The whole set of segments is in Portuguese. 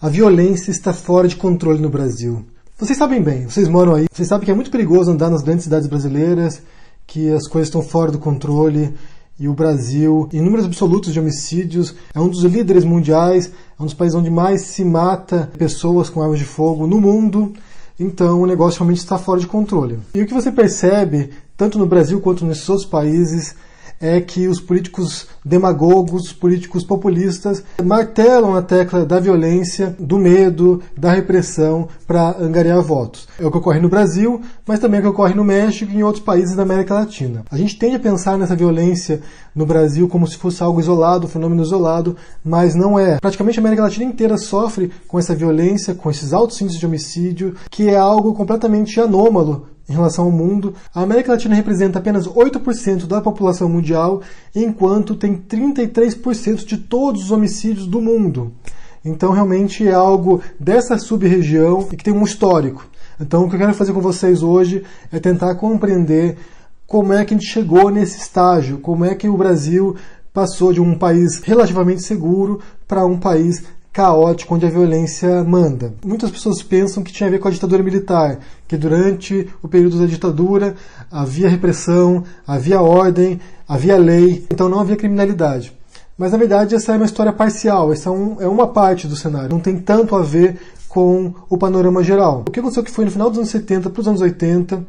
A violência está fora de controle no Brasil. Vocês sabem bem, vocês moram aí, vocês sabem que é muito perigoso andar nas grandes cidades brasileiras, que as coisas estão fora do controle, e o Brasil, em números absolutos de homicídios, é um dos líderes mundiais, é um dos países onde mais se mata pessoas com armas de fogo no mundo. Então o negócio realmente está fora de controle. E o que você percebe, tanto no Brasil quanto nesses outros países, é que os políticos demagogos, os políticos populistas martelam a tecla da violência, do medo, da repressão para angariar votos. É o que ocorre no Brasil, mas também é o que ocorre no México e em outros países da América Latina. A gente tende a pensar nessa violência no Brasil como se fosse algo isolado, um fenômeno isolado, mas não é. Praticamente a América Latina inteira sofre com essa violência, com esses altos índices de homicídio, que é algo completamente anômalo em relação ao mundo. A América Latina representa apenas 8% da população mundial, enquanto tem 33% de todos os homicídios do mundo. Então realmente é algo dessa sub-região e que tem um histórico. Então o que eu quero fazer com vocês hoje é tentar compreender como é que a gente chegou nesse estágio, como é que o Brasil passou de um país relativamente seguro para um país caótico, onde a violência manda. Muitas pessoas pensam que tinha a ver com a ditadura militar, que durante o período da ditadura havia repressão, havia ordem, havia lei, então não havia criminalidade. Mas na verdade essa é uma história parcial, essa é uma parte do cenário, não tem tanto a ver com o panorama geral. O que aconteceu que foi no final dos anos 70 para os anos 80,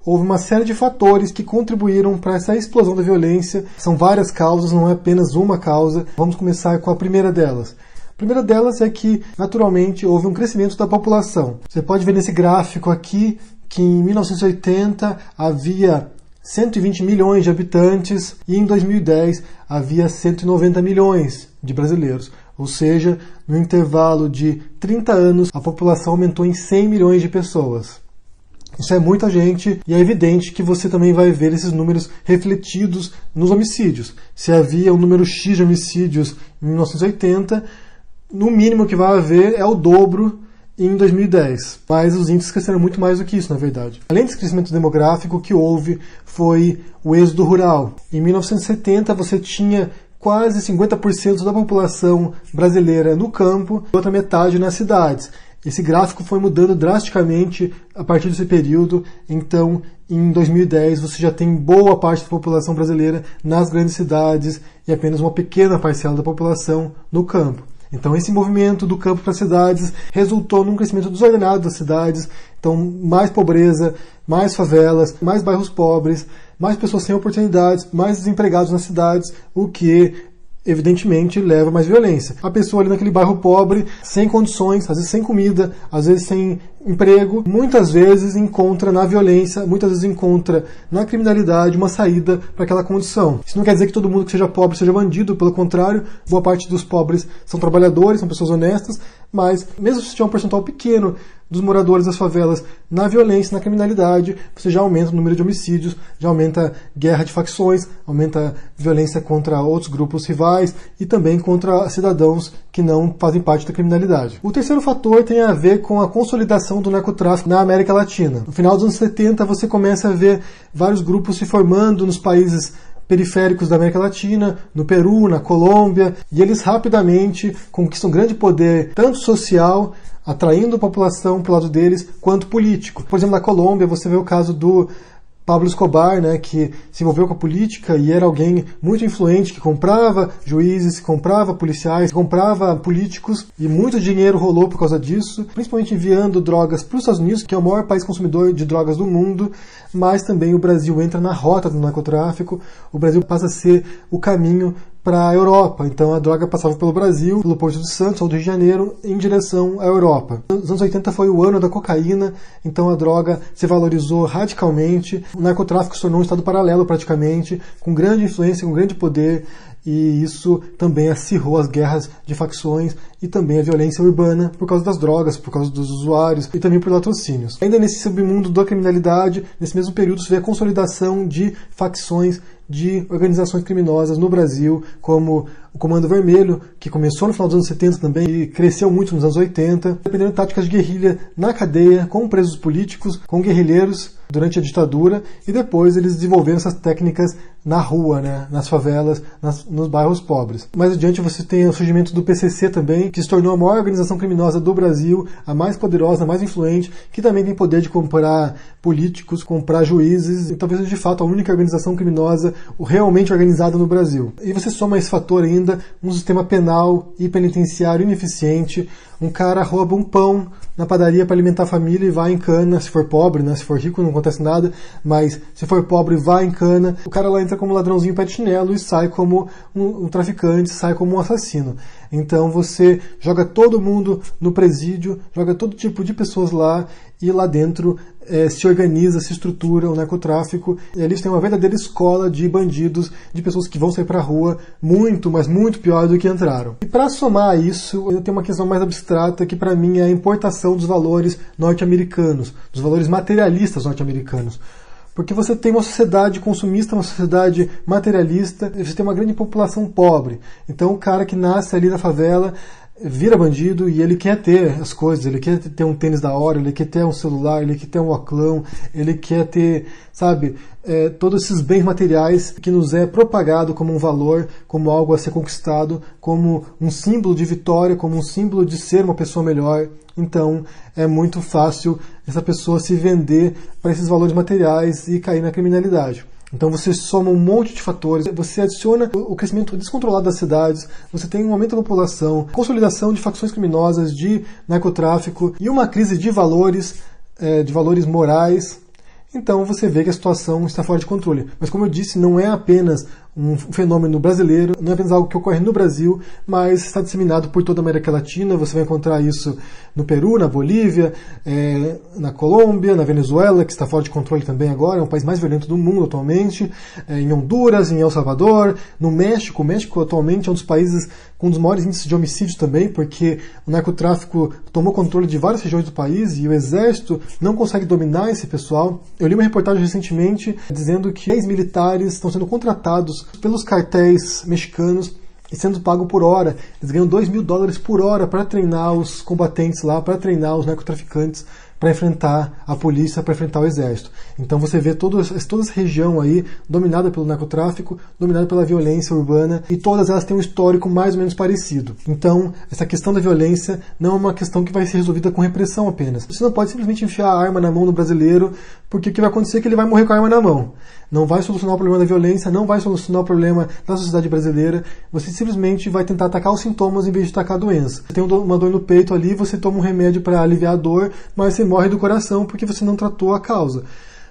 houve uma série de fatores que contribuíram para essa explosão da violência. São várias causas, não é apenas uma causa. Vamos começar com a primeira delas. A primeira delas é que, naturalmente, houve um crescimento da população. Você pode ver nesse gráfico aqui que em 1980 havia 120 milhões de habitantes e em 2010 havia 190 milhões de brasileiros. Ou seja, no intervalo de 30 anos, a população aumentou em 100 milhões de pessoas. Isso é muita gente e é evidente que você também vai ver esses números refletidos nos homicídios. Se havia um número X de homicídios em 1980, no mínimo que vai haver é o dobro em 2010. Mas os índices cresceram muito mais do que isso, na verdade. Além desse crescimento demográfico, o que houve foi o êxodo rural. Em 1970 você tinha quase 50% da população brasileira no campo e outra metade nas cidades. Esse gráfico foi mudando drasticamente a partir desse período, então em 2010 você já tem boa parte da população brasileira nas grandes cidades e apenas uma pequena parcela da população no campo. Então esse movimento do campo para as cidades resultou num crescimento desordenado das cidades, então mais pobreza, mais favelas, mais bairros pobres, mais pessoas sem oportunidades, mais desempregados nas cidades, o que evidentemente leva a mais violência. A pessoa ali naquele bairro pobre, sem condições, às vezes sem comida, às vezes sem emprego, muitas vezes encontra na violência, muitas vezes encontra na criminalidade uma saída para aquela condição. Isso não quer dizer que todo mundo que seja pobre seja bandido, pelo contrário, boa parte dos pobres são trabalhadores, são pessoas honestas, mas mesmo se tiver um percentual pequeno dos moradores das favelas na violência, na criminalidade, você já aumenta o número de homicídios, já aumenta guerra de facções, aumenta violência contra outros grupos rivais e também contra cidadãos que não fazem parte da criminalidade. O terceiro fator tem a ver com a consolidação do narcotráfico na América Latina. No final dos anos 70 você começa a ver vários grupos se formando nos países periféricos da América Latina, no Peru, na Colômbia, e eles rapidamente conquistam grande poder, tanto social, atraindo a população para o lado deles, quanto político. Por exemplo, na Colômbia você vê o caso do Pablo Escobar, que se envolveu com a política e era alguém muito influente, que comprava juízes, comprava policiais, comprava políticos, e muito dinheiro rolou por causa disso, principalmente enviando drogas para os Estados Unidos, que é o maior país consumidor de drogas do mundo, mas também o Brasil entra na rota do narcotráfico, o Brasil passa a ser o caminho para a Europa. Então a droga passava pelo Brasil, pelo Porto de Santos ou do Rio de Janeiro, em direção à Europa. Nos anos 80 foi o ano da cocaína, então a droga se valorizou radicalmente, o narcotráfico se tornou um estado paralelo praticamente, com grande influência, com grande poder, e isso também acirrou as guerras de facções e também a violência urbana por causa das drogas, por causa dos usuários e também por latrocínios. Ainda nesse submundo da criminalidade, nesse mesmo período, se vê a consolidação de facções de organizações criminosas no Brasil, como o Comando Vermelho, que começou no final dos anos 70 também e cresceu muito nos anos 80, dependendo de táticas de guerrilha na cadeia, com presos políticos, com guerrilheiros durante a ditadura, e depois eles desenvolveram essas técnicas na rua, né, nas favelas, nos bairros pobres. Mais adiante você tem o surgimento do PCC também, que se tornou a maior organização criminosa do Brasil, a mais poderosa, a mais influente, que também tem poder de comprar políticos, comprar juízes, e talvez de fato a única organização criminosa realmente organizada no Brasil. E você soma esse fator ainda, um sistema penal e penitenciário ineficiente. Um cara rouba um pão na padaria para alimentar a família e vai em cana, se for pobre, né? Se for rico não acontece nada, mas se for pobre vai em cana. O cara lá entra como ladrãozinho pé de chinelo e sai como um traficante, sai como um assassino. Então você joga todo mundo no presídio, joga todo tipo de pessoas lá, e lá dentro se organiza, se estrutura o narcotráfico, e ali você tem uma verdadeira escola de bandidos, de pessoas que vão sair para a rua muito, mas muito pior do que entraram. E para somar a isso, eu tenho uma questão mais abstrata que para mim é a importação dos valores norte-americanos, dos valores materialistas norte-americanos. Porque você tem uma sociedade consumista, uma sociedade materialista, você tem uma grande população pobre. Então o cara que nasce ali na favela vira bandido e ele quer ter as coisas, ele quer ter um tênis da hora, ele quer ter um celular, ele quer ter um oclão, ele quer ter, sabe, todos esses bens materiais que nos é propagado como um valor, como algo a ser conquistado, como um símbolo de vitória, como um símbolo de ser uma pessoa melhor. Então é muito fácil essa pessoa se vender para esses valores materiais e cair na criminalidade. Então você soma um monte de fatores, você adiciona o crescimento descontrolado das cidades, você tem um aumento da população, consolidação de facções criminosas, de narcotráfico e uma crise de valores morais. Então você vê que a situação está fora de controle. Mas como eu disse, não é apenas um fenômeno brasileiro, não é apenas algo que ocorre no Brasil, mas está disseminado por toda a América Latina. Você vai encontrar isso no Peru, na Bolívia, na Colômbia, na Venezuela, que está fora de controle também agora, é o país mais violento do mundo atualmente, em Honduras, em El Salvador, no México. O México atualmente é um dos países com um dos maiores índices de homicídio também, porque o narcotráfico tomou controle de várias regiões do país e o exército não consegue dominar esse pessoal. Eu li uma reportagem recentemente dizendo que 10 militares estão sendo contratados pelos cartéis mexicanos e sendo pagos por hora. Eles ganham $2.000 por hora para treinar os combatentes lá, para treinar os narcotraficantes, para enfrentar a polícia, para enfrentar o exército. Então você vê toda essa região aí dominada pelo narcotráfico, dominada pela violência urbana, e todas elas têm um histórico mais ou menos parecido. Então essa questão da violência não é uma questão que vai ser resolvida com repressão apenas. Você não pode simplesmente enfiar a arma na mão do brasileiro, porque o que vai acontecer é que ele vai morrer com a arma na mão. Não vai solucionar o problema da violência, não vai solucionar o problema da sociedade brasileira. Você simplesmente vai tentar atacar os sintomas em vez de atacar a doença. Você tem uma dor no peito ali, você toma um remédio para aliviar a dor, mas você morre do coração porque você não tratou a causa.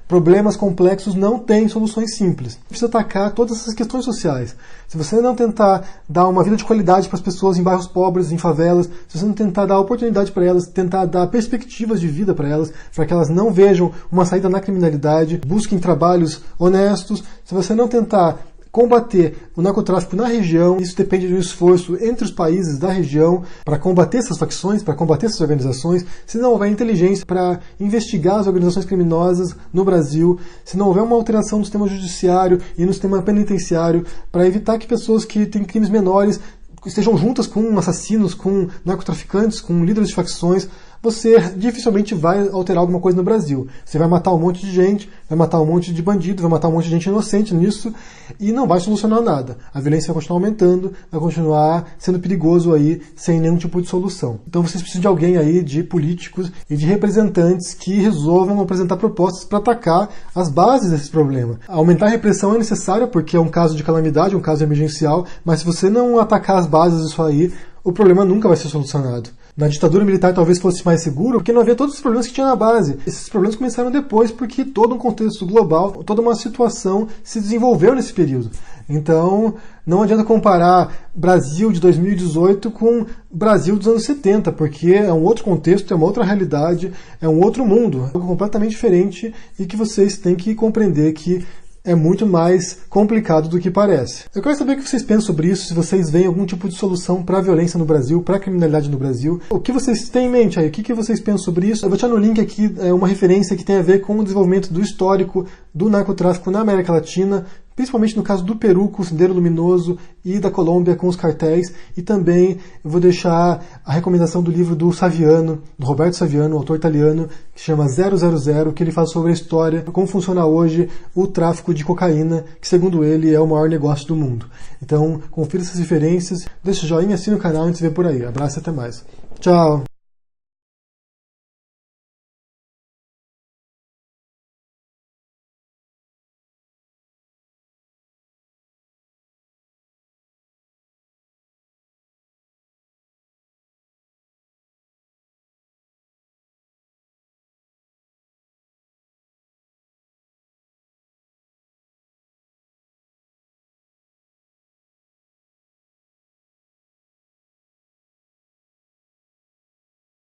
Problemas complexos não têm soluções simples. Precisa atacar todas essas questões sociais. Se você não tentar dar uma vida de qualidade para as pessoas em bairros pobres, em favelas, se você não tentar dar oportunidade para elas, tentar dar perspectivas de vida para elas, para que elas não vejam uma saída na criminalidade, busquem trabalhos honestos, se você não tentar combater o narcotráfico na região, isso depende de um esforço entre os países da região para combater essas facções, para combater essas organizações. Se não houver inteligência para investigar as organizações criminosas no Brasil, se não houver uma alteração no sistema judiciário e no sistema penitenciário para evitar que pessoas que têm crimes menores estejam juntas com assassinos, com narcotraficantes, com líderes de facções, você dificilmente vai alterar alguma coisa no Brasil. Você vai matar um monte de gente, vai matar um monte de bandido, vai matar um monte de gente inocente nisso e não vai solucionar nada. A violência vai continuar aumentando, vai continuar sendo perigoso aí, sem nenhum tipo de solução. Então vocês precisam de alguém aí, de políticos e de representantes que resolvam apresentar propostas para atacar as bases desse problema. Aumentar a repressão é necessário porque é um caso de calamidade, um caso emergencial, mas se você não atacar as bases disso aí, o problema nunca vai ser solucionado. Na ditadura militar talvez fosse mais seguro, porque não havia todos os problemas que tinha na base. Esses problemas começaram depois, porque todo um contexto global, toda uma situação se desenvolveu nesse período. Então, não adianta comparar Brasil de 2018 com Brasil dos anos 70, porque é um outro contexto, é uma outra realidade, é um outro mundo, algo completamente diferente e que vocês têm que compreender que é muito mais complicado do que parece. Eu quero saber o que vocês pensam sobre isso, se vocês veem algum tipo de solução para a violência no Brasil, para a criminalidade no Brasil. O que vocês têm em mente aí? O que vocês pensam sobre isso? Eu vou deixar no link aqui uma referência que tem a ver com o desenvolvimento do histórico do narcotráfico na América Latina, principalmente no caso do Peru com o Sendero Luminoso e da Colômbia com os cartéis, e também eu vou deixar a recomendação do livro do Saviano, do Roberto Saviano, um autor italiano, que chama 000, que ele fala sobre a história, como funciona hoje o tráfico de cocaína, que segundo ele é o maior negócio do mundo. Então, confira essas referências, deixa o joinha, assina o canal e a gente se vê por aí. Abraço e até mais. Tchau!